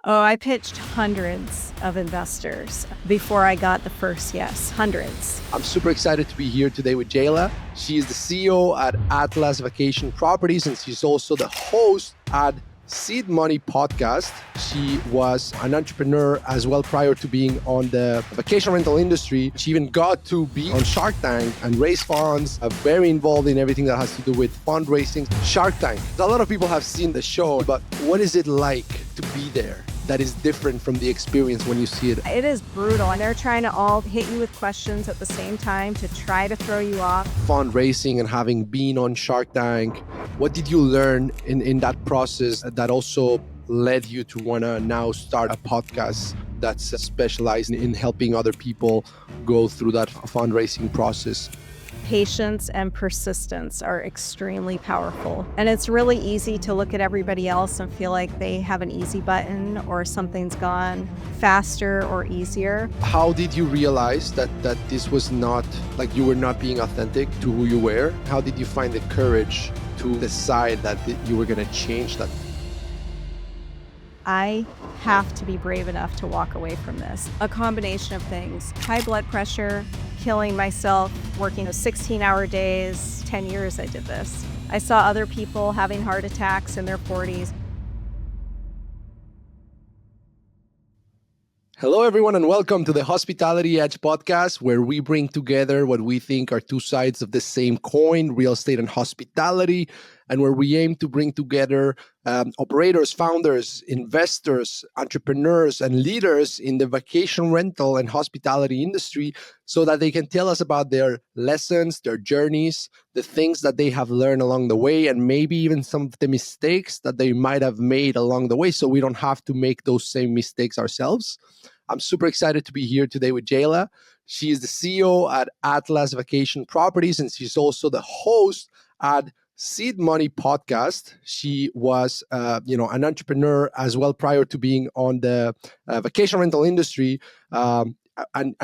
Oh, I pitched hundreds of investors before I got the first yes, hundreds. I'm super excited to be here today with Jayla. She is the CEO at Atlas Vacation Properties, and she's also the host at Seed Money podcast. She was an entrepreneur as well prior to being on the vacation rental industry. She even got to be on Shark Tank and raise funds, very involved in everything that has to do with fundraising. Shark Tank. A lot of people have seen the show, but what is it like to be there? That is different from the experience when you see it. It is brutal, and they're trying to all hit you with questions at the same time to try to throw you off. Fundraising and having been on Shark Tank, what did you learn in that process that also led you to want to now start a podcast that's specialized in helping other people go through that fundraising process? Patience and persistence are extremely powerful. And it's really easy to look at everybody else and feel like they have an easy button or something's gone faster or easier. How did you realize that this was not, like you were not being authentic to who you were? How did you find the courage to decide that you were going to change that? I have to be brave enough to walk away from this. A combination of things: high blood pressure, killing myself, working 16-hour days. 10 years I did this. I saw other people having heart attacks in their 40s. Hello, everyone, and welcome to the Hospitality Edge podcast, where we bring together what we think are two sides of the same coin, real estate and hospitality, and where we aim to bring together operators, founders, investors, entrepreneurs, and leaders in the vacation rental and hospitality industry so that they can tell us about their lessons, their journeys, the things that they have learned along the way, and maybe even some of the mistakes that they might have made along the way so we don't have to make those same mistakes ourselves. I'm super excited to be here today with Jayla. She is the CEO at Atlas Vacation Properties, and she's also the host at Seed Money podcast. She was, an entrepreneur as well prior to being on the vacation rental industry. And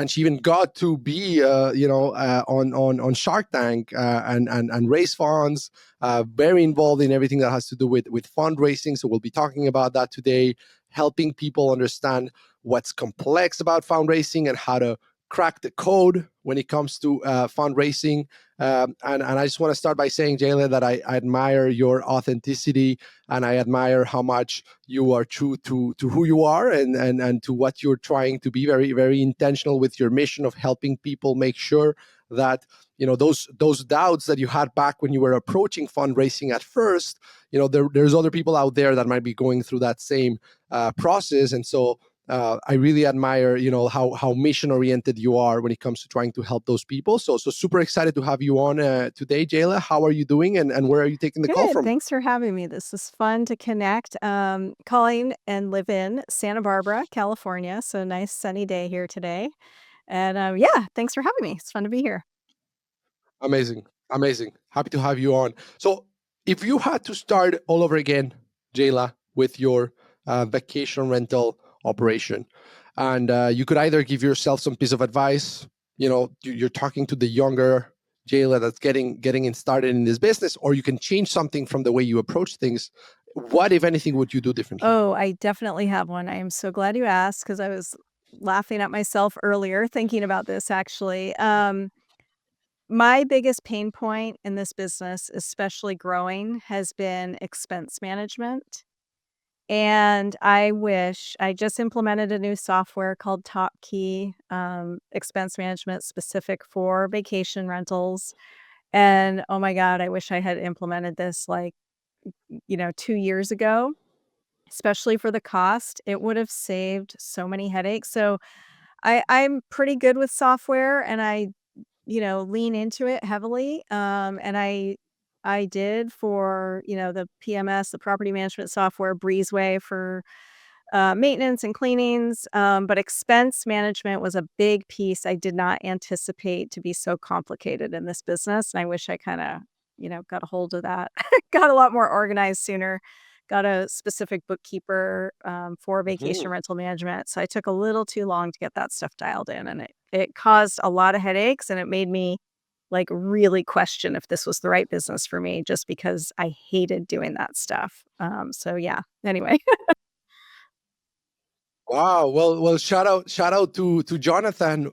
she even got to be, on Shark Tank and raise funds. Very involved in everything that has to do with fundraising. So we'll be talking about that today, helping people understand what's complex about fundraising and how to crack the code when it comes to fundraising. And I just want to start by saying, Jayla, that I admire your authenticity and I admire how much you are true to who you are and to what you're trying to be. Very, very intentional with your mission of helping people make sure that those doubts that you had back when you were approaching fundraising at first, there's other people out there that might be going through that same process. And so I really admire, how mission oriented you are when it comes to trying to help those people. So super excited to have you on today, Jayla. How are you doing, and where are you taking the call Good. from? Thanks for having me. This is fun to connect. Calling and live in Santa Barbara, California. So nice sunny day here today. And yeah, thanks for having me. It's fun to be here. Amazing, amazing. Happy to have you on. So, if you had to start all over again, Jayla, with your vacation rental operation, and you could either give yourself some piece of advice, you're talking to the younger Jayla that's getting in started in this business, or you can change something from the way you approach things. What, if anything, would you do differently? Oh, I definitely have one. I am so glad you asked because I was laughing at myself earlier thinking about this actually. My biggest pain point in this business, especially growing, has been expense management. And I wish I just implemented a new software called Top Key, expense management specific for vacation rentals. And oh my God, I wish I had implemented this 2 years ago, especially for the cost. It would have saved so many headaches. So I'm pretty good with software and I lean into it heavily. And I did for, the PMS, the property management software, Breezeway for maintenance and cleanings. But expense management was a big piece. I did not anticipate to be so complicated in this business. And I wish I kind of, got a hold of that, got a lot more organized sooner. Got a specific bookkeeper for vacation Mhm. rental management. So I took a little too long to get that stuff dialed in. And it caused a lot of headaches and it made me really question if this was the right business for me just because I hated doing that stuff. So yeah, anyway. Wow. Well. Shout out to Jonathan,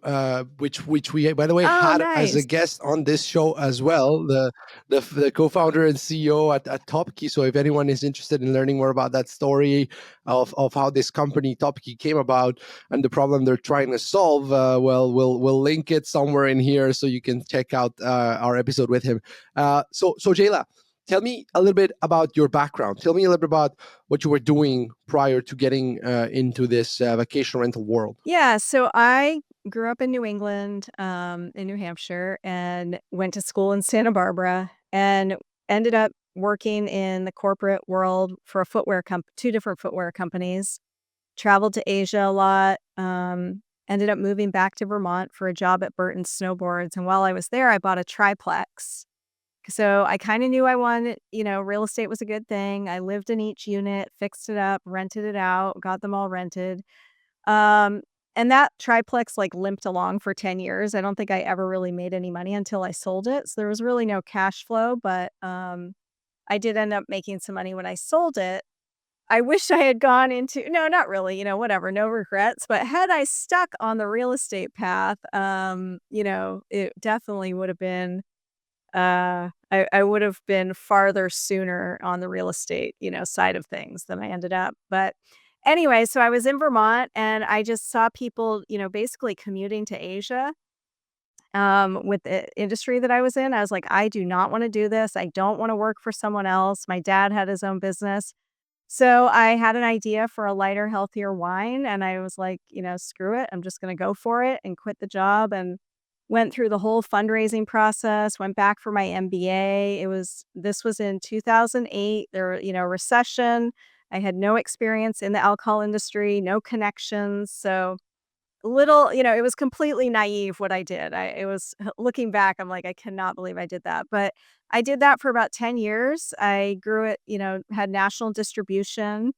which we by the way Oh, had as a nice. guest on this show as well. The co-founder and CEO at Topkey. So if anyone is interested in learning more about that story of how this company Topkey came about and the problem they're trying to solve, well, we'll link it somewhere in here so you can check out our episode with him. So Jayla, tell me a little bit about your background. Tell me a little bit about what you were doing prior to getting into this vacation rental world. Yeah, so I grew up in New England, in New Hampshire, and went to school in Santa Barbara, and ended up working in the corporate world for a footwear 2 different footwear companies. Traveled to Asia a lot, ended up moving back to Vermont for a job at Burton Snowboards, and while I was there, I bought a triplex. So I kinda knew I wanted real estate was a good thing. I lived in each unit, fixed it up, rented it out, got them all rented. Um, and that triplex, like, limped along for 10 years. I don't think I ever really made any money until I sold it, so there was really no cash flow, but, I did end up making some money when I sold it. I wish I had gone into no, not really, whatever, no regrets, but had I stuck on the real estate path, it definitely would have been, I would have been farther sooner on the real estate, side of things than I ended up, but anyway, so I was in Vermont and I just saw people, basically commuting to Asia, with the industry that I was in. I was like, "I do not wanna do this. I don't wanna work for someone else." My dad had his own business. So I had an idea for a lighter, healthier wine, and I was like, "Screw it. I'm just gonna go for it," and quit the job and went through the whole fundraising process, went back for my MBA. This was in 2008. There, recession. I had no experience in the alcohol industry, no connections. So it was completely naive what I did. It was looking back, I'm like, I cannot believe I did that. But I did that for about 10 years. I grew it, had national distribution.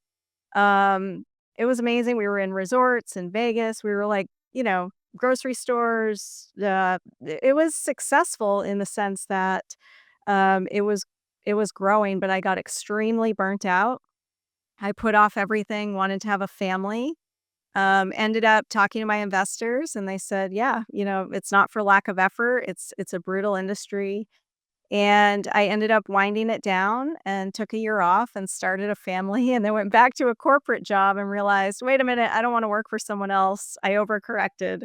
Um, it was amazing. We were in resorts in Vegas. We were like, grocery stores. It was successful in the sense that it was growing, but I got extremely burnt out. I put off everything, wanted to have a family. Ended up talking to my investors and they said, "Yeah, it's not for lack of effort. It's a brutal industry." And I ended up winding it down and took a year off and started a family and then went back to a corporate job and realized, "Wait a minute, I don't want to work for someone else." I overcorrected.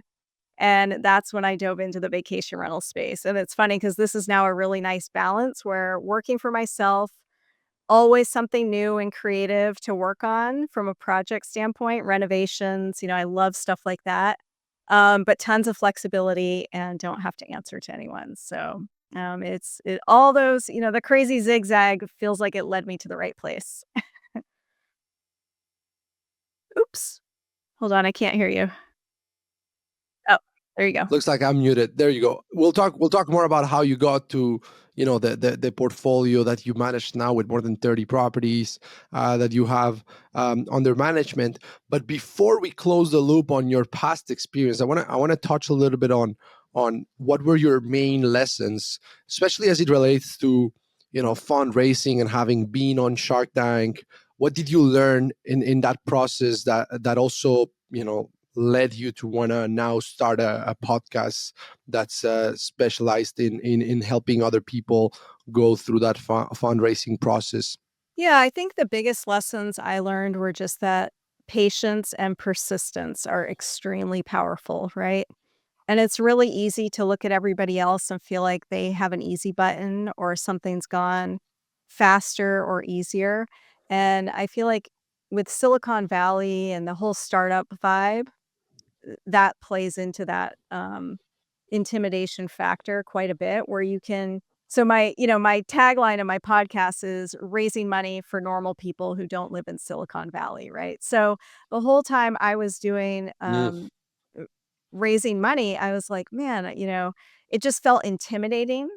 And that's when I dove into the vacation rental space. And it's funny because this is now a really nice balance where working for myself, always something new and creative to work on from a project standpoint, renovations, I love stuff like that. But tons of flexibility and don't have to answer to anyone. So, all those, the crazy zigzag feels like it led me to the right place. Oops. Hold on, I can't hear you. Oh, there you go. Looks like I'm muted. There you go. We'll talk more about how you got to the portfolio that you manage now with more than 30 properties that you have under management. But before we close the loop on your past experience, I want to touch a little bit on what were your main lessons, especially as it relates to fundraising and having been on Shark Tank. What did you learn in that process that also led you to want to now start a podcast that's specialized in helping other people go through that fundraising process? Yeah, I think the biggest lessons I learned were just that patience and persistence are extremely powerful, right? And it's really easy to look at everybody else and feel like they have an easy button or something's gone faster or easier. And I feel like with Silicon Valley and the whole startup vibe, that plays into that intimidation factor quite a bit where you can my tagline of my podcast is raising money for normal people who don't live in Silicon Valley, right? So the whole time I was doing Mm. uh, raising money, I was like, man, it just felt intimidating,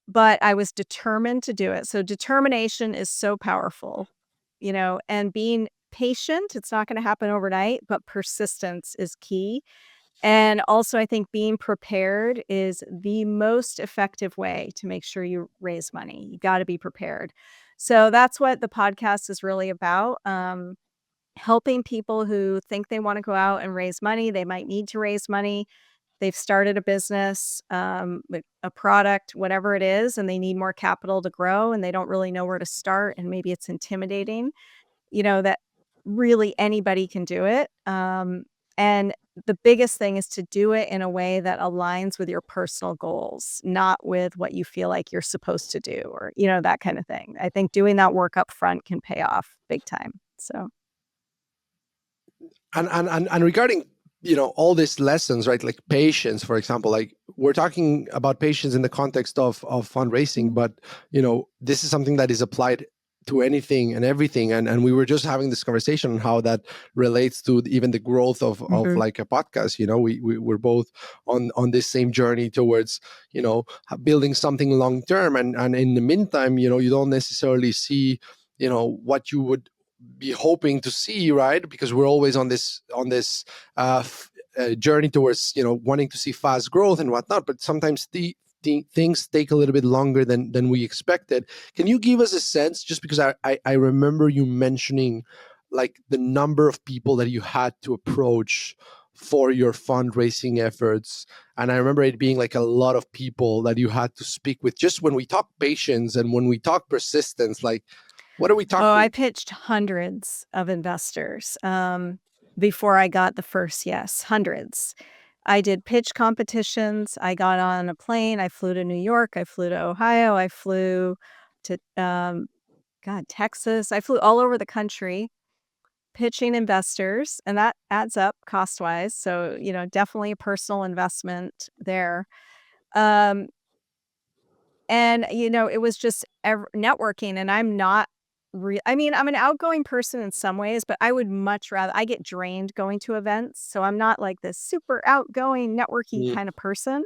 but I was determined to do it. So determination is so powerful, and being patient, it's not going to happen overnight, but persistence is key. And also, I think being prepared is the most effective way to make sure you raise money. You got to be prepared. So that's what the podcast is really about. helping people who think they wanna go out and raise money, they might need to raise money. They've started a business, with a product, whatever it is, and they need more capital to grow, and they don't really know where to start, and maybe it's intimidating, that really anybody can do it. And the biggest thing is to do it in a way that aligns with your personal goals, not with what you feel like you're supposed to do or, that kind of thing. I think doing that work up front can pay off big time. So, And regarding all these lessons, right, like patience, for example, like we're talking about patience in the context of fundraising, mm, but this is something that is applied to anything and everything, and we were just having this conversation on how that relates to even the growth of mhm. like a podcast. We're both on this same journey towards building something long term, and in the meantime, you don't necessarily see what you would be hoping to see, right? Because we're always on this journey towards wanting to see fast growth and whatnot. But sometimes the things take a little bit longer than we expected. Can you give us a sense? Just because I remember you mentioning like the number of people that you had to approach for your fundraising efforts, and I remember it being like a lot of people that you had to speak with. Just when we talk patience and when we talk persistence, like what are we Oh, I talking? pitched hundreds of investors, before I got the first yes, hundreds. I did pitch competitions. I got on a plane. I flew to New York. I flew to Ohio. I flew to, Texas. I flew all over the country pitching investors, and that adds up cost-wise. So, definitely a personal investment there. Um, and, it was just networking, and I'm not I mean, I'm an outgoing person in some ways, but I would much rather I get drained going to events, so I'm not like this super outgoing, networky Mm, kind of person,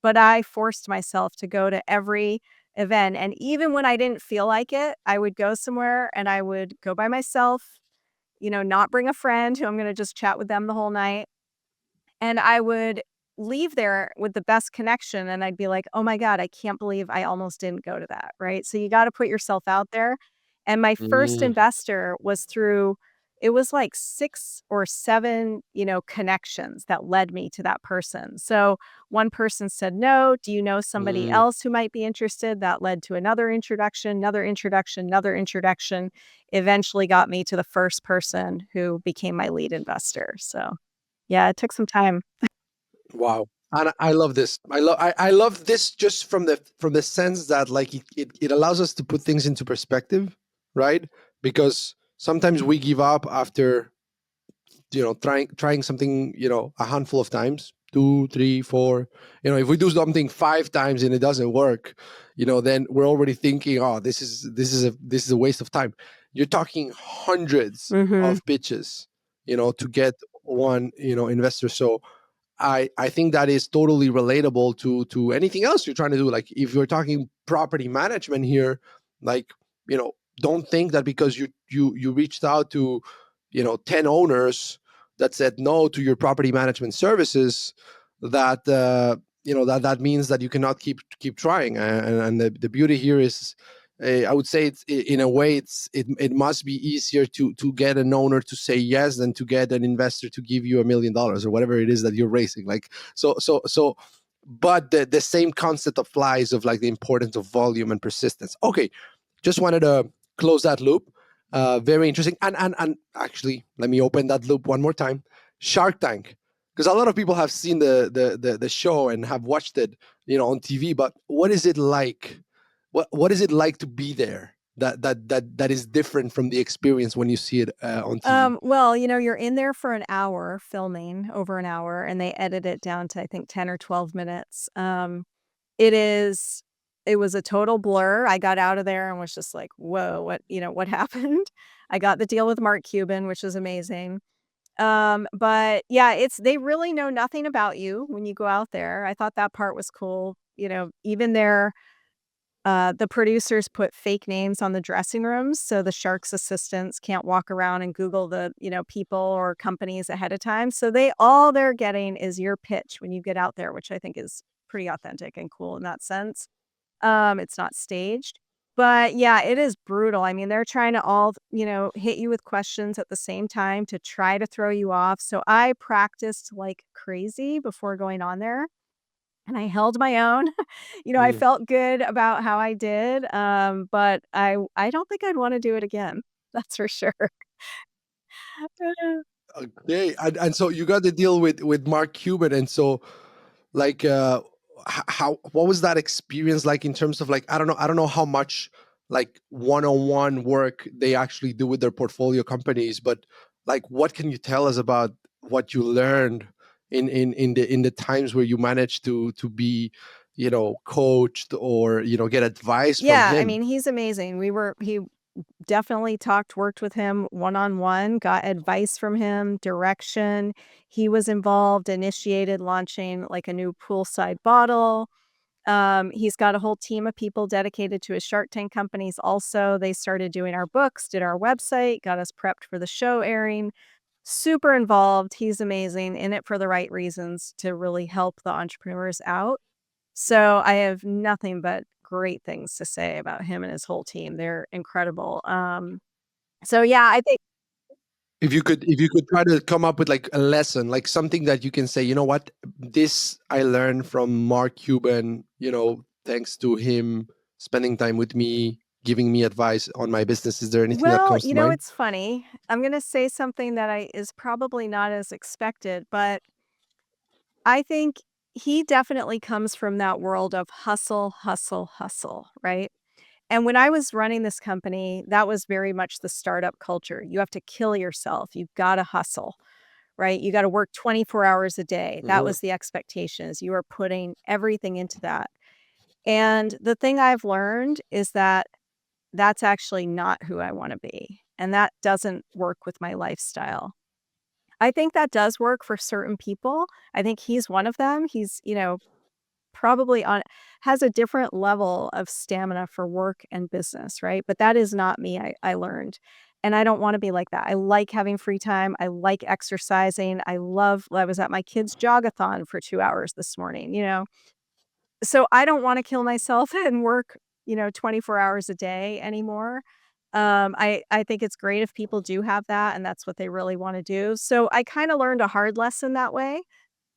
but I forced myself to go to every event, and even when I didn't feel like it, I would go somewhere and I would go by myself, not bring a friend who I'm gonna just chat with them the whole night. And I would leave there with the best connection, and I'd be like, "Oh my god, I can't believe I almost didn't go to that," right? So you gotta put yourself out there, and my first mm, investor was through it was like 6 or 7, connections that led me to that person. So one person said no, "Do you know somebody mm. else who might be interested?" That led to another introduction, another introduction, another introduction, eventually got me to the first person who became my lead investor, so yeah, it took some time. Wow. And I love this. I love this just from the sense that like it allows us to put things into perspective, right? Because sometimes we give up after trying something a handful of times, two, three, four. If we do something 5 times and it doesn't work, then we're already thinking, oh, this is a waste of time. You're talking hundreds Mhm. of pitches to get one investor. So I think that is totally relatable to anything else you're trying to do. Like if you're talking property management here, like you know, don't think that because you reached out to 10 owners that said no to your property management services, that that means that you cannot keep trying. And the beauty here is, I would say in a way it must be easier to get an owner to say yes than to get an investor to give you $1 million or whatever it is that you're raising. Like so, but the same concept applies of like the importance of volume and persistence. Okay, just wanted to close that loop. Very interesting. And actually, let me open that loop one more time. Shark Tank, because a lot of people have seen the show and have watched it, on TV. But what is it like? What is it like to be there? That is different from the experience when you see it on TV. Well, you're in there for an hour filming, over an hour, and they edit it down to, I think, 10 or 12 minutes. It is it was a total blur. I got out of there and was just like, "Whoa, what happened?" I got the deal with Mark Cuban, which is amazing. But yeah, they really know nothing about you when you go out there. I thought that part was cool. Even the producers put fake names on the dressing rooms, so the Sharks assistants can't walk around and Google the, people or companies ahead of time. So all they're getting is your pitch when you get out there, which I think is pretty authentic and cool in that sense. It's not staged. But yeah, it is brutal. I mean, they're trying to all, hit you with questions at the same time to try to throw you off. So I practiced like crazy before going on there and I held my own. I Mm. felt good about how I did. But I don't think I'd want to do it again. That's for sure. Okay, and so you got to deal with Mark Cuban, and so like how what was that experience like in terms of like I don't know how much like one-on-one work they actually do with their portfolio companies, but like what can you tell us about what you learned in the times where you managed to be coached or get advice from Yeah, I him? mean, he's amazing. He definitely worked with him one-on-one, got advice from him, direction. He was involved, initiated launching like a new poolside bottle. He's got a whole team of people dedicated to his Shark Tank companies also. They started doing our books, did our website, got us prepped for the show airing. Super involved. He's amazing, in it for the right reasons to really help the entrepreneurs out. So I have nothing but great things to say about him and his whole team. They're incredible. So yeah, I think If you could try to come up with like a lesson, like something that you can say, you know what, this I learned from Mark Cuban, thanks to him spending time with me, giving me advice on my business. Is there anything that well, comes to mind? it's funny. I'm gonna say something that I is probably not as expected, but I think he definitely comes from that world of hustle, hustle, hustle, right? And when I was running this company, that was very much the startup culture. You have to kill yourself. You've got to hustle, right? You got to work 24 hours a day. That Mhm. was the expectations. You are putting everything into that. And the thing I've learned is that that's actually not who I want to be. And that doesn't work with my lifestyle. I think that does work for certain people. I think he's one of them. He's, probably on has a different level of stamina for work and business, right? But that is not me, I learned. And I don't wanna be like that. I like having free time, I like exercising, I was at my kids' jogathon for 2 hours this morning, So I don't wanna kill myself and work, 24 hours a day anymore. I think it's great if people do have that and that's what they really wanna do. So I kinda learned a hard lesson that way.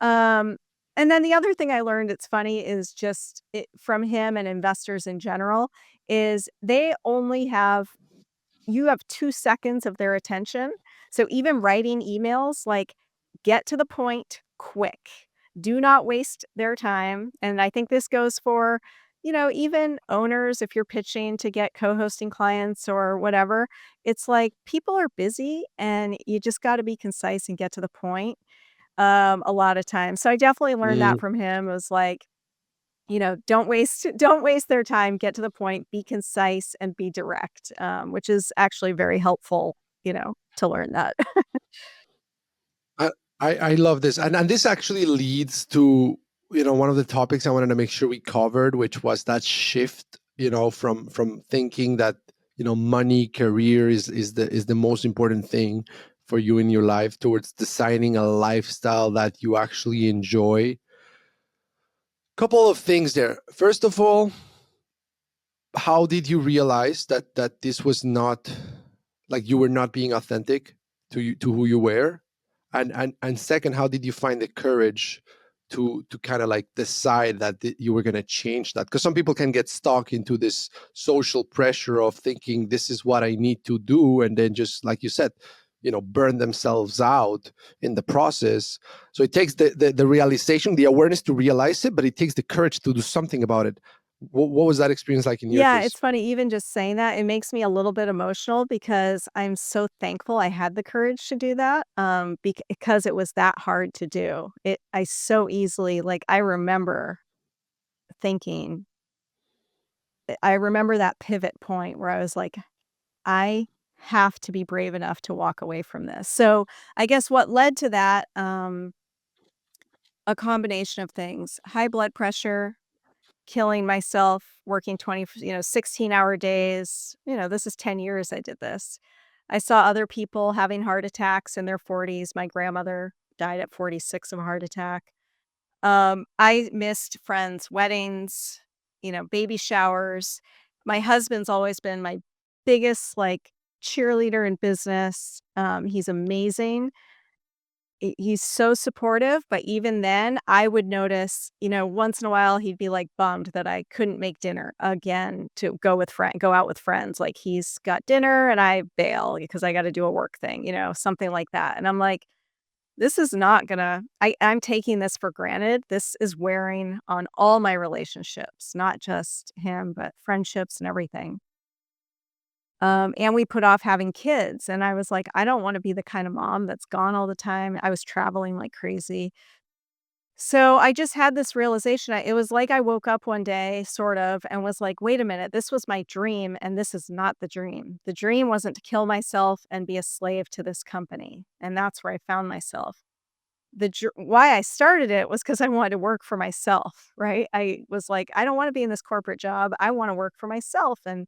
Um, and then the other thing I learned, it's funny, is just from him and investors in general, is they only have you have 2 seconds of their attention. So even writing emails, like, get to the point quick. Do not waste their time, and I think this goes for, even owners if you're pitching to get co-hosting clients or whatever. It's like people are busy and you just gotta be concise and get to the point a lot of times. So I definitely learned that Mm. from him. It was like, don't waste don't waste their time, get to the point, be concise and be direct, which is actually very helpful, to learn that. I, I love this, and this actually leads to one of the topics I wanted to make sure we covered, which was that shift, from thinking that money, career is the most important thing for you in your life, towards designing a lifestyle that you actually enjoy. Couple of things there. First of all, how did you realize that this was not, like, you were not being authentic to who you were? And second, how did you find the courage to kind of like decide that you were going to change that? Because some people can get stuck into this social pressure of thinking this is what I need to do, and then just like you said, burn themselves out in the process. So it takes the realization, the awareness to realize it, but it takes the courage to do something about it. What was that experience like in your Yeah, case? it's funny, even just saying that, it makes me a little bit emotional because I'm so thankful I had the courage to do that, because it was that hard to do. I so easily like, thinking I remember that pivot point where I was like, "I have to be brave enough to walk away from this." So, I guess what led to that, a combination of things: high blood pressure, killing myself, working 16-hour days. This is 10 years I did this. I saw other people having heart attacks in their 40s. My grandmother died at 46 of a heart attack. I missed friends' weddings, baby showers. My husband's always been my biggest, like, cheerleader in business. He's amazing. He's so supportive, but even then, I would notice, once in a while, he'd be, like, bummed that I couldn't make dinner again to go out with friends, like, he's got dinner and I bail because I gotta do a work thing, something like that, and I'm like, "This is not gonna I'm taking this for granted. This is wearing on all my relationships, not just him, but friendships and everything." And we put off having kids, and I was like, "I don't wanna be the kind of mom that's gone all the time." I was traveling like crazy. So, I just had this realization. It was like I woke up one day, sort of, and was like, "Wait a minute, this was my dream, and this is not the dream. The dream wasn't to kill myself and be a slave to this company." And that's where I found myself. Why I started it was because I wanted to work for myself, right? I was like, "I don't wanna be in this corporate job, I wanna work for myself," and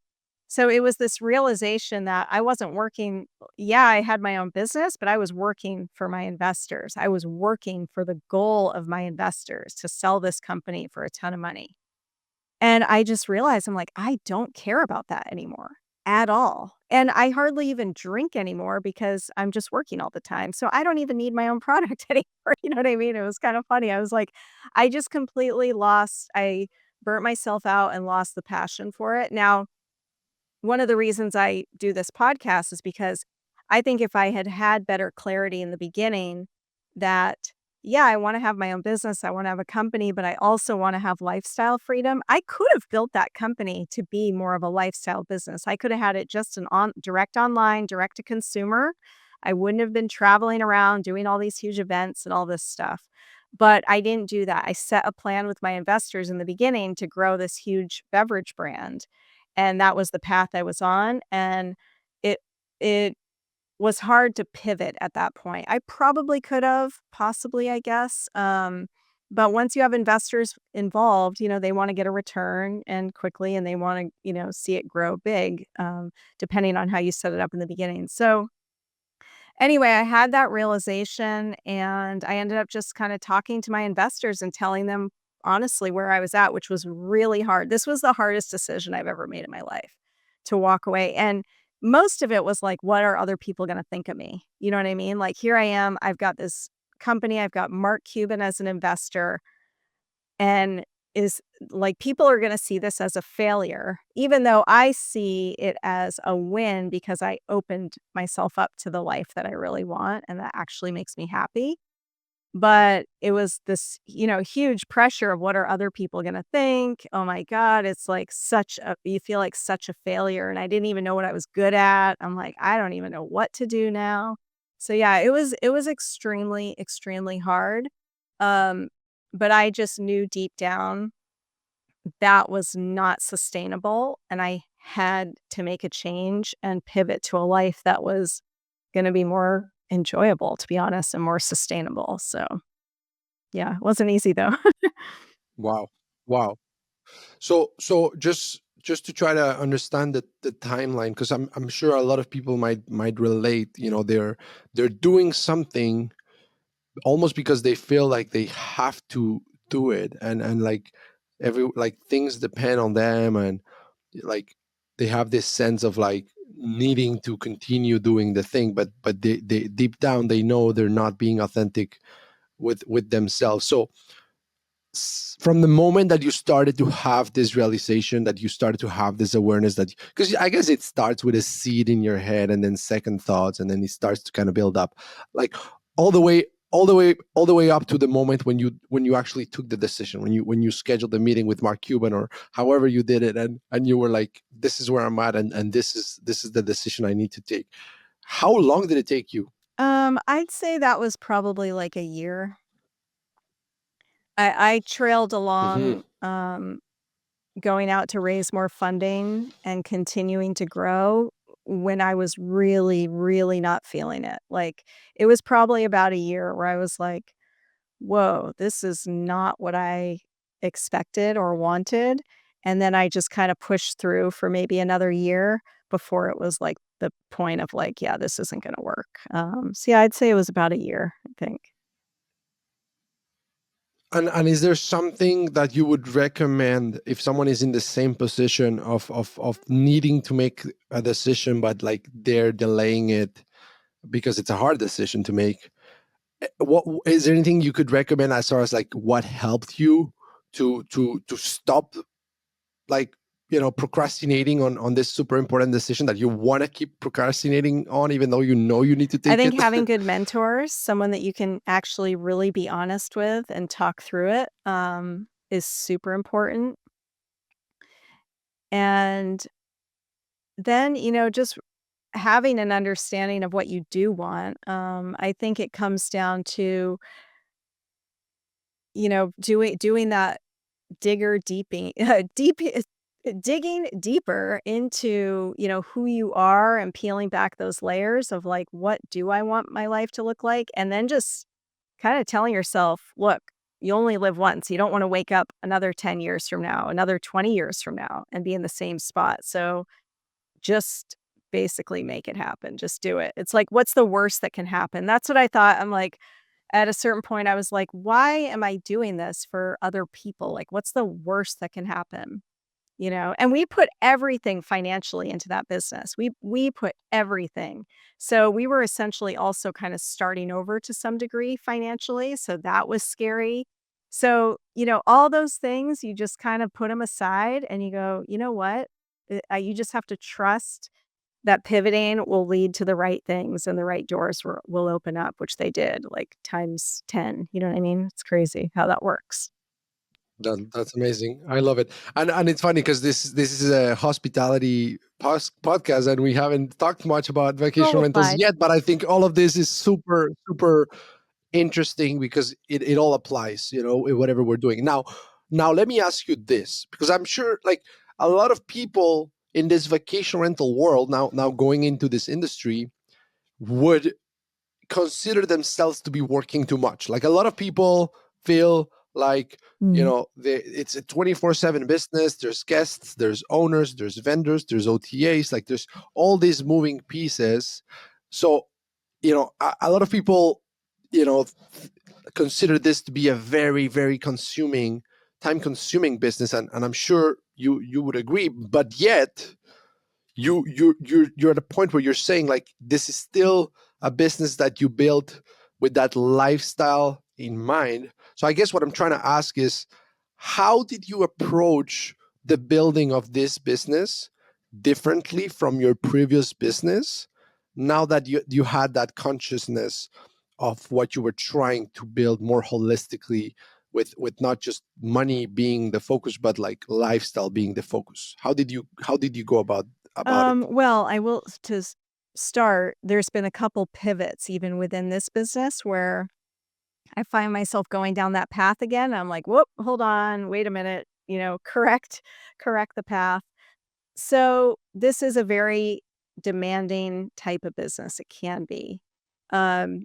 so it was this realization that I wasn't working. Yeah, I had my own business, but I was working for my investors. I was working for the goal of my investors to sell this company for a ton of money. And I just realized, I'm like, I don't care about that anymore at all. And I hardly even drink anymore because I'm just working all the time. So I don't even need my own product anymore. You know what I mean? It was kind of funny. I was like, I just completely I burnt myself out and lost the passion for it. Now, one of the reasons I do this podcast is because I think if I had had better clarity in the beginning that, yeah, I wanna have my own business, I wanna have a company, but I also wanna have lifestyle freedom, I could have built that company to be more of a lifestyle business. I could have had it just an direct online, direct to consumer. I wouldn't have been traveling around doing all these huge events and all this stuff. But I didn't do that. I set a plan with my investors in the beginning to grow this huge beverage brand, and that was the path I was on, and it it was hard to pivot at that point. I probably could have, possibly, I guess, but once you have investors involved, they wanna get a return and quickly, and they wanna, see it grow big, depending on how you set it up in the beginning. So anyway, I had that realization, and I ended up just kinda talking to my investors and telling them honestly where I was at, which was really hard. This was the hardest decision I've ever made in my life, to walk away, and most of it was like, "What are other people gonna think of me?" You know what I mean? Like, here I am, I've got this company, I've got Mark Cuban as an investor, and is like, people are gonna see this as a failure, even though I see it as a win because I opened myself up to the life that I really want, and that actually makes me happy. But it was this, huge pressure of what are other people gonna think? Oh my god, it's like you feel like such a failure, and I didn't even know what I was good at. I'm like, I don't even know what to do now. So yeah, it was extremely, extremely hard. Um, but I just knew deep down that was not sustainable, and I had to make a change and pivot to a life that was gonna be more enjoyable, to be honest, and more sustainable. So yeah, it wasn't easy though. Wow. Wow. So just to try to understand the timeline, because I'm sure a lot of people might relate. They're doing something almost because they feel like they have to do it, and like things depend on them, and like they have this sense of like needing to continue doing the thing, but they deep down they know they're not being authentic with themselves. So from the moment that you started to have this realization, that you started to have this awareness, that because I guess it starts with a seed in your head and then second thoughts, and then it starts to kind of build up, like all the way up to the moment when you actually took the decision, when you scheduled the meeting with Mark Cuban, or however you did it, and you were like, this is where I'm at, and this is the decision I need to take. How long did it take you? I'd say that was probably like a year. I trailed Hmm. along, going out to raise more funding and continuing to grow when I was really, really not feeling it. Like, it was probably about a year where I was like, "Whoa, this is not what I expected or wanted." And then I just kinda pushed through for maybe another year before it was, like, the point of, like, "Yeah, this isn't gonna work." So yeah, I'd say it was about a year, I think. And is there something that you would recommend if someone is in the same position of needing to make a decision, but like they're delaying it because it's a hard decision to make? What is there anything you could recommend as far as like what helped you to stop, like, procrastinating on this super important decision that you want to keep procrastinating on, even though you know you need to I take think it? having good mentors, someone that you can actually really be honest with and talk through it, is super important. And then, just having an understanding of what you do want. I think it comes down to, doing that digger deeping deep digging deeper into, who you are and peeling back those layers of like, what do I want my life to look like? And then just kind of telling yourself, look, you only live once. You don't want to wake up another 10 years from now, another 20 years from now and be in the same spot. So just basically make it happen. Just do it. It's like, what's the worst that can happen? That's what I thought. I'm like, at a certain point, I was like, why am I doing this for other people? Like, what's the worst that can happen? And we put everything financially into that business. We put everything. So we were essentially also kind of starting over to some degree financially. So that was scary. So, all those things, you just kind of put them aside and you go, you know what? You just have to trust that pivoting will lead to the right things and the right doors will open up, which they did like times 10. You know what I mean? It's crazy how that works. That's amazing. I love it. And it's funny because this is a hospitality podcast, and we haven't talked much about vacation All rentals applied. yet. But I think all of this is super super interesting because it all applies, in whatever we're doing. Now let me ask you this, because I'm sure like a lot of people in this vacation rental world now going into this industry would consider themselves to be working too much. Like a lot of people feel like, Mm. it's a 24/7 business. There's guests, there's owners, there's vendors, there's OTAs, like there's all these moving pieces. So, a lot of people, you know consider this to be a very very time consuming business, and I'm sure you would agree. But yet you're at a point where you're saying like this is still a business that you built with that lifestyle in mind. So I guess what I'm trying to ask is, how did you approach the building of this business differently from your previous business, now that you had that consciousness of what you were trying to build more holistically, with not just money being the focus but like lifestyle being the focus? How did you go about it? Well, I will start, there's been a couple pivots even within this business where I find myself going down that path again. I'm like, whoop, hold on, wait a minute, correct the path. So this is a very demanding type of business. It can be. Um,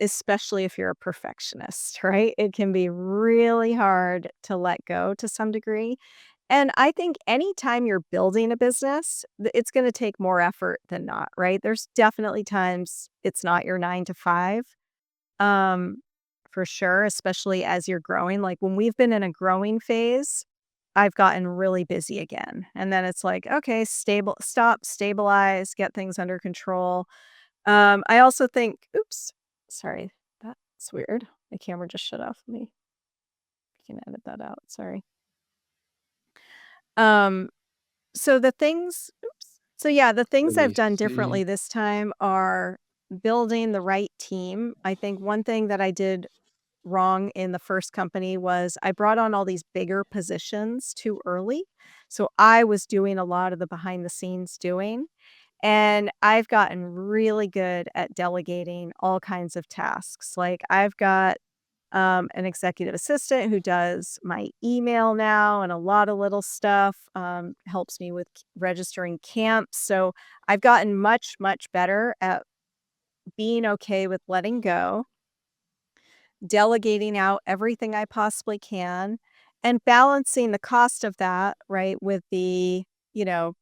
Especially if you're a perfectionist, right? It can be really hard to let go to some degree. And I think anytime you're building a business, it's going to take more effort than not, right? There's definitely times it's not your 9 to 5, um, for sure, especially as you're growing. Like when we've been in a growing phase, I've gotten really busy again. And then it's like, okay, stop, stabilize, get things under control. I also think, oops, sorry, that's weird. My camera just shut off. Let me, I can edit that out. Sorry. Um, So the things oops. So, yeah, the Let things I've me done see. differently this time are building the right team. I think one thing that I did wrong in the first company was I brought on all these bigger positions too early. So I was doing a lot of the behind the scenes doing, and I've gotten really good at delegating all kinds of tasks. Like, I've got an executive assistant who does my email now and a lot of little stuff, helps me with registering camps. So I've gotten much, much better at being okay with letting go, delegating out everything I possibly can, and balancing the cost of that, right, with the, you know,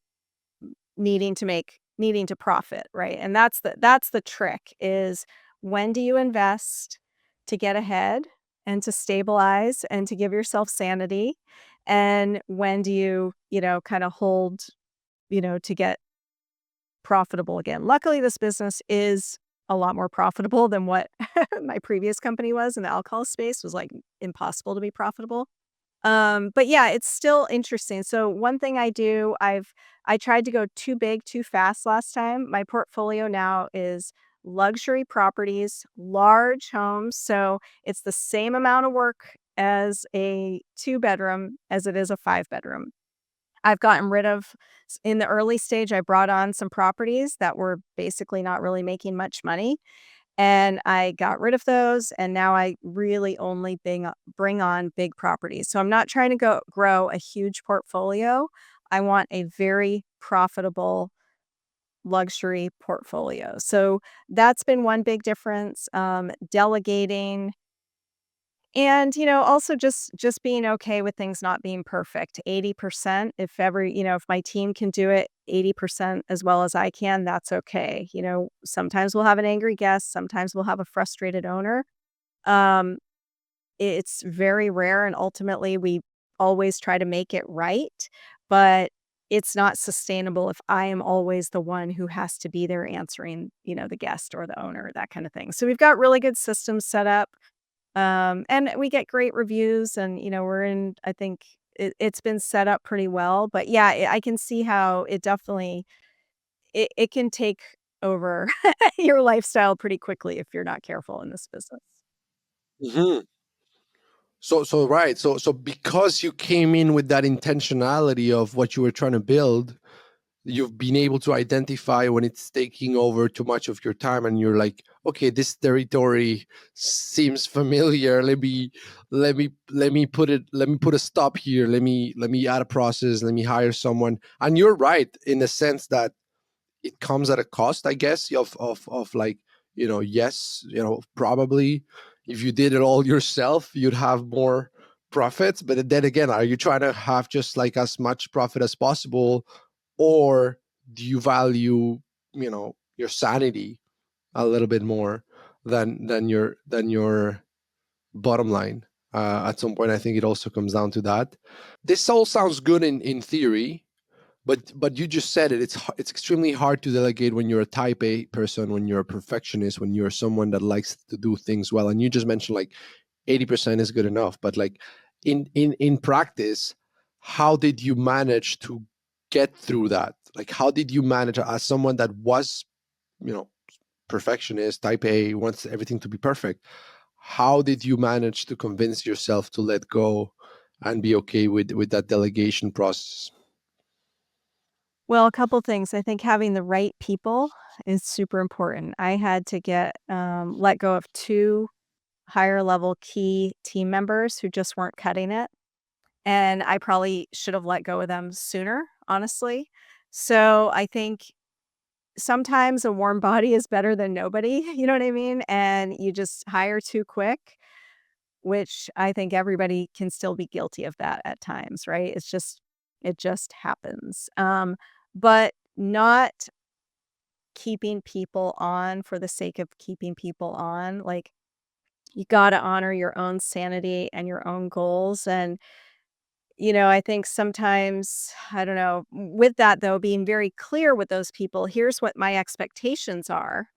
needing to profit, right? And that's the trick is, when do you invest to get ahead? and to stabilize and to give yourself sanity? And when do you, kind of hold, to get profitable again? Luckily, this business is a lot more profitable than what my previous company was in the alcohol space was like impossible to be profitable. But yeah, it's still interesting. So one thing I tried to go too big too fast last time. My portfolio now is luxury properties, large homes. So it's the same amount of work as a 2 bedroom as it is a 5 bedroom. I've gotten rid of in the early stage, I brought on some properties that were basically not really making much money, and I got rid of those, and now I really only bring on big properties. So I'm not trying to go grow a huge portfolio. I want a very profitable luxury portfolio. So that's been one big difference. Delegating and, also just being okay with things not being perfect. 80%, if my team can do it 80% as well as I can, that's okay. Sometimes we'll have an angry guest, sometimes we'll have a frustrated owner. Um, it's very rare and ultimately we always try to make it right, but it's not sustainable if I am always the one who has to be there answering, the guest or the owner, that kind of thing. So we've got really good systems set up. And we get great reviews and, we're in I think it's been set up pretty well, but yeah, I can see how it definitely it can take over your lifestyle pretty quickly if you're not careful in this business. Mhm. So right. So because you came in with that intentionality of what you were trying to build, you've been able to identify when it's taking over too much of your time and you're like, okay, this territory seems familiar. Let me put a stop here. Let me add a process, let me hire someone. And you're right in the sense that it comes at a cost, I guess, of like, yes, probably if you did it all yourself, you'd have more profits. But then again, are you trying to have just like as much profit as possible, or do you value, your sanity a little bit more than your bottom line? At some point, I think it also comes down to that. This all sounds good in theory, but you just said it. It's extremely hard to delegate when you're a type A person, when you're a perfectionist, when you're someone that likes to do things well. And you just mentioned like 80% is good enough, but like in practice, how did you manage to get through that? Like how did you manage, as someone that was, you know perfectionist, type A, wants everything to be perfect, how did you manage to convince yourself to let go and be okay with that delegation process? Well, a couple things. I think having the right people is super important. I had to let go of 2 higher level key team members who just weren't cutting it. And I probably should have let go of them sooner, honestly. So I think sometimes a warm body is better than nobody, you know what I mean? And you just hire too quick, which I think everybody can still be guilty of that at times, right? It just happens. But not keeping people on for the sake of keeping people on. Like you got to honor your own sanity and your own goals. And I think sometimes, I don't know, with that though, being very clear with those people, here's what my expectations are.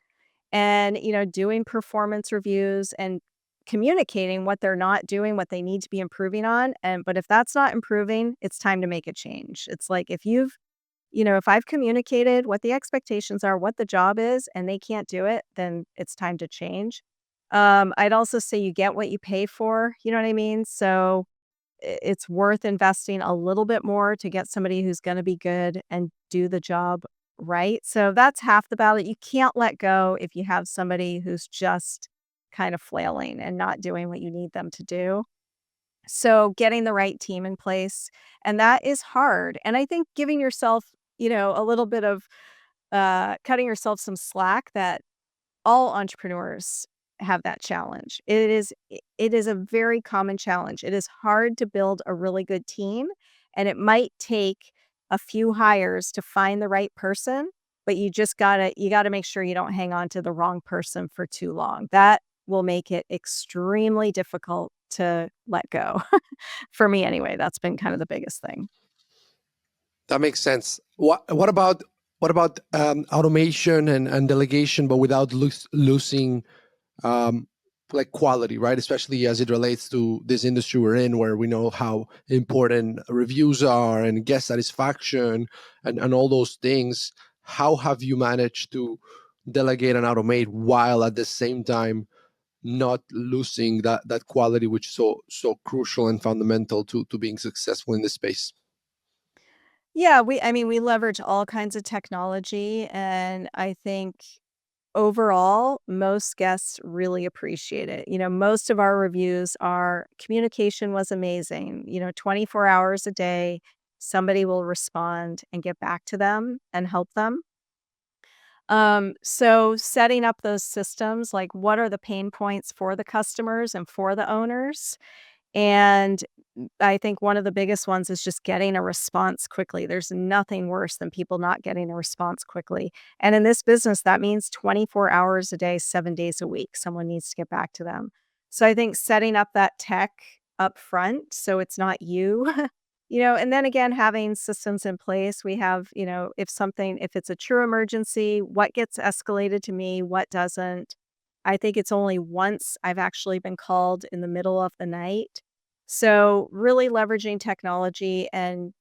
And, doing performance reviews and communicating what they're not doing, what they need to be improving on. But if that's not improving, it's time to make a change. It's like if I've communicated what the expectations are, what the job is, and they can't do it, then it's time to change. I'd also say you get what you pay for. You know what I mean? So it's worth investing a little bit more to get somebody who's gonna be good and do the job right. So that's half the battle. You can't let go if you have somebody who's just kind of flailing and not doing what you need them to do. So getting the right team in place, and that is hard. And I think giving yourself, a little bit of, cutting yourself some slack that all entrepreneurs have that challenge. It is a very common challenge. It is hard to build a really good team, and it might take a few hires to find the right person, but you just gotta make sure you don't hang on to the wrong person for too long. will make it extremely difficult to let go. For me anyway, that's been kind of the biggest thing. That makes sense. What about automation and delegation, but without losing um, like quality, right? Especially as it relates to this industry we're in, where we know how important reviews are and guest satisfaction and all those things. How have you managed to delegate and automate while at the same time not losing that quality, which is so crucial and fundamental to being successful in this space? Yeah, I mean, we leverage all kinds of technology, and I think overall, most guests really appreciate it. Most of our reviews are communication was amazing. 24 hours a day, somebody will respond and get back to them and help them. So setting up those systems, like what are the pain points for the customers and for the owners? And I think one of the biggest ones is just getting a response quickly. There's nothing worse than people not getting a response quickly. And in this business, that means 24 hours a day, 7 days a week. Someone needs to get back to them. So I think setting up that tech up front so it's not you, and then again, having systems in place. We have, if it's a true emergency, what gets escalated to me, what doesn't. I think it's only once I've actually been called in the middle of the night. So really leveraging technology and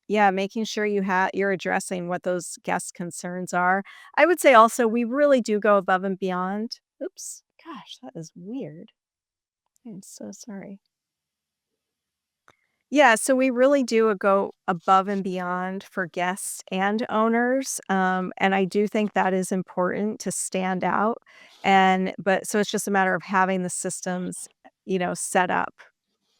yeah, making sure you're addressing what those guest concerns are. I would say also we really do go above and beyond. Oops, gosh, that is weird. I'm so sorry. Yeah, so we really do go above and beyond for guests and owners, and I do think that is important to stand out, so it's just a matter of having the systems, set up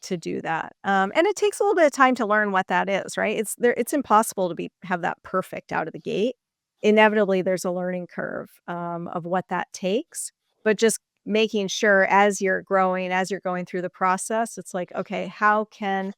to do that, and it takes a little bit of time to learn what that is, right? It's impossible to have that perfect out of the gate. Inevitably, there's a learning curve, of what that takes, but just making sure as you're growing, as you're going through the process, it's like, "Okay, how can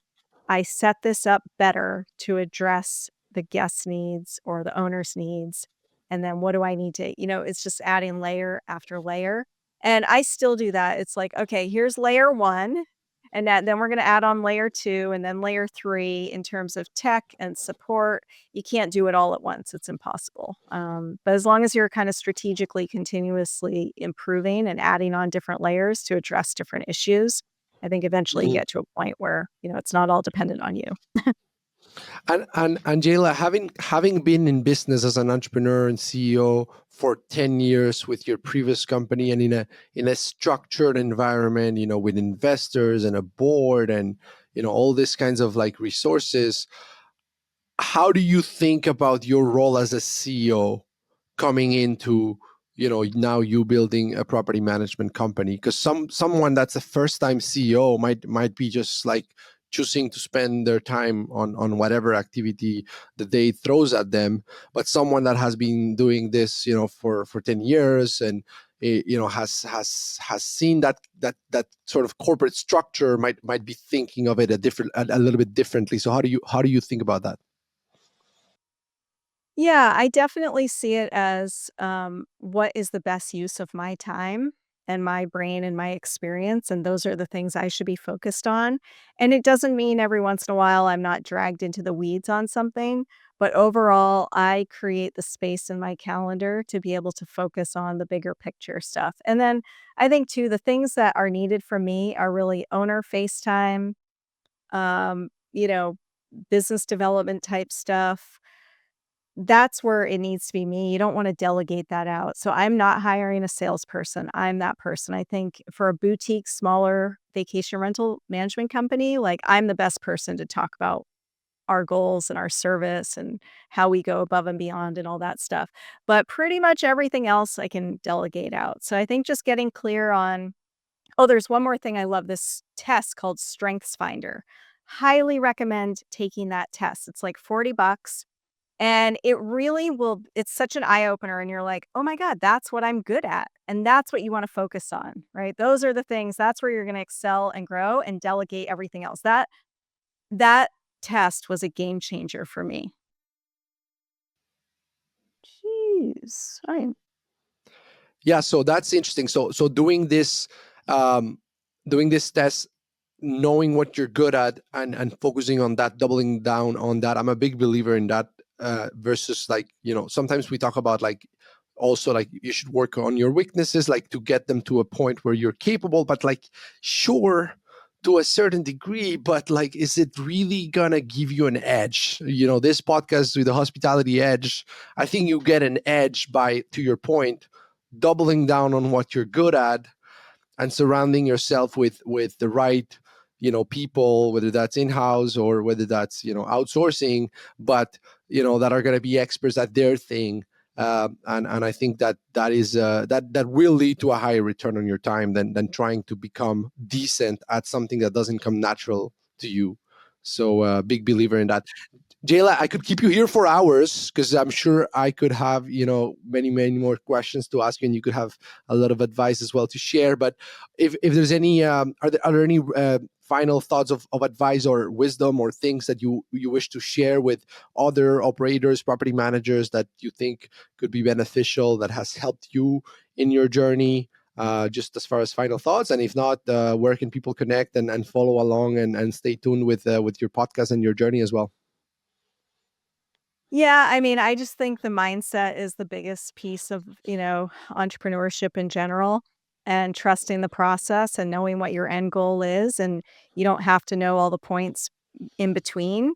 I set this up better to address the guest needs or the owner's needs. And then what do I need to, it's just adding layer after layer. And I still do that. It's like, okay, here's layer one. And then we're going to add on layer two and then layer three in terms of tech and support. You can't do it all at once. It's impossible. But as long as you're kind of strategically, continuously improving and adding on different layers to address different issues, I think eventually you Mhm. get to a point where, it's not all dependent on you. And Jayla, having been in business as an entrepreneur and CEO for 10 years with your previous company and in a structured environment, with investors and a board and all these kinds of like resources, how do you think about your role as a CEO coming into now you building a property management company? Because someone that's a first time CEO might be just like choosing to spend their time on whatever activity the day throws at them, but someone that has been doing this for 10 years and has seen that sort of corporate structure might be thinking of it a little bit differently. So how do you think about that? Yeah, I definitely see it as, what is the best use of my time and my brain and my experience, and those are the things I should be focused on. And it doesn't mean every once in a while I'm not dragged into the weeds on something, but overall, I create the space in my calendar to be able to focus on the bigger picture stuff. And then I think too, the things that are needed from me are really owner FaceTime, um, you know, business development type stuff. That's where it needs to be me. You don't wanna delegate that out. So I'm not hiring a salesperson. I'm that person. I think for a boutique, smaller vacation rental management company, like, I'm the best person to talk about our goals and our service and how we go above and beyond and all that stuff. But pretty much everything else I can delegate out. So I think just getting clear on there's one more thing I love, this test called Strengths Finder. Highly recommend taking that test. It's like 40 bucks. And it really will it's such an eye opener and you're like, "Oh my god, that's what I'm good at." And that's what you wanna focus on, right? Those are the things that's where you're gonna excel and grow and delegate everything else. That test was a game changer for me. Jeez. I am Yeah, so that's interesting. So um, doing this test, knowing what you're good at, and focusing on that, doubling down on that. I'm a big believer in that. Versus, like, sometimes we talk about, like, also, like, you should work on your weaknesses, like, to get them to a point where you're capable. But, like, sure, to a certain degree, but, like, is it really gonna give you an edge? This podcast with the hospitality edge, I think you get an edge by, to your point, doubling down on what you're good at, and surrounding yourself with the right, people, whether that's in-house or whether that's, outsourcing, but, that are going to be experts at their thing. And I think that is that will lead to a higher return on your time than trying to become decent at something that doesn't come natural to you. So, big believer in that. Jayla, I could keep you here for hours, because I'm sure I could have, many, many more questions to ask you, and you could have a lot of advice as well to share. But if there's any, are there any final thoughts of advice or wisdom or things that you wish to share with other operators, property managers, that you think could be beneficial, that has helped you in your journey? Just as far as final thoughts, and if not, where can people connect and follow along and stay tuned with your podcast and your journey as well? Yeah, I mean, I just think the mindset is the biggest piece of, entrepreneurship in general, and trusting the process and knowing what your end goal is. And you don't have to know all the points in between.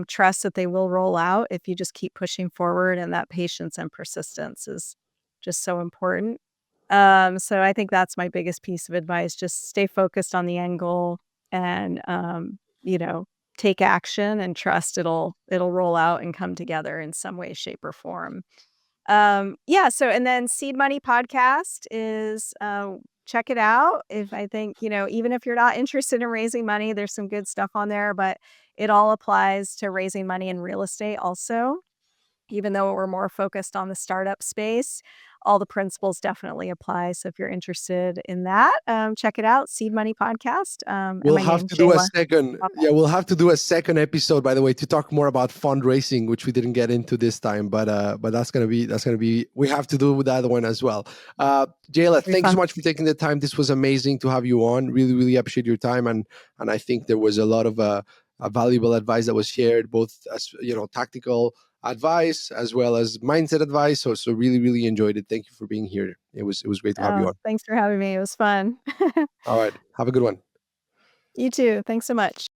Trust that they will roll out if you just keep pushing forward, and that patience and persistence is just so important. So I think that's my biggest piece of advice. Just stay focused on the end goal, and you know, take action and trust it'll roll out and come together in some way, shape, or form. Yeah, so and then Seed Money podcast is check it out. If I think, even if you're not interested in raising money, there's some good stuff on there, but it all applies to raising money in real estate also. Even though we're more focused on the startup space, all the principles definitely apply. So if you're interested in that, check it out. Seed Money Podcast. And We'll my have name, to do a Jayla. second, yeah, we'll have to do a second episode, by the way, to talk more about fundraising, which we didn't get into this time. But that's gonna be we have to do that one as well. Jayla, Very thank you so fun. much for taking the time. This was amazing to have you on. Really, really appreciate your time, and I think there was a lot of valuable advice that was shared, both as, tactical advice as well as mindset advice. So really, really enjoyed it. Thank you for being here. It was great to have you Oh, on. thanks for having me. It was fun. All right, have a good one. You too. Thanks so much.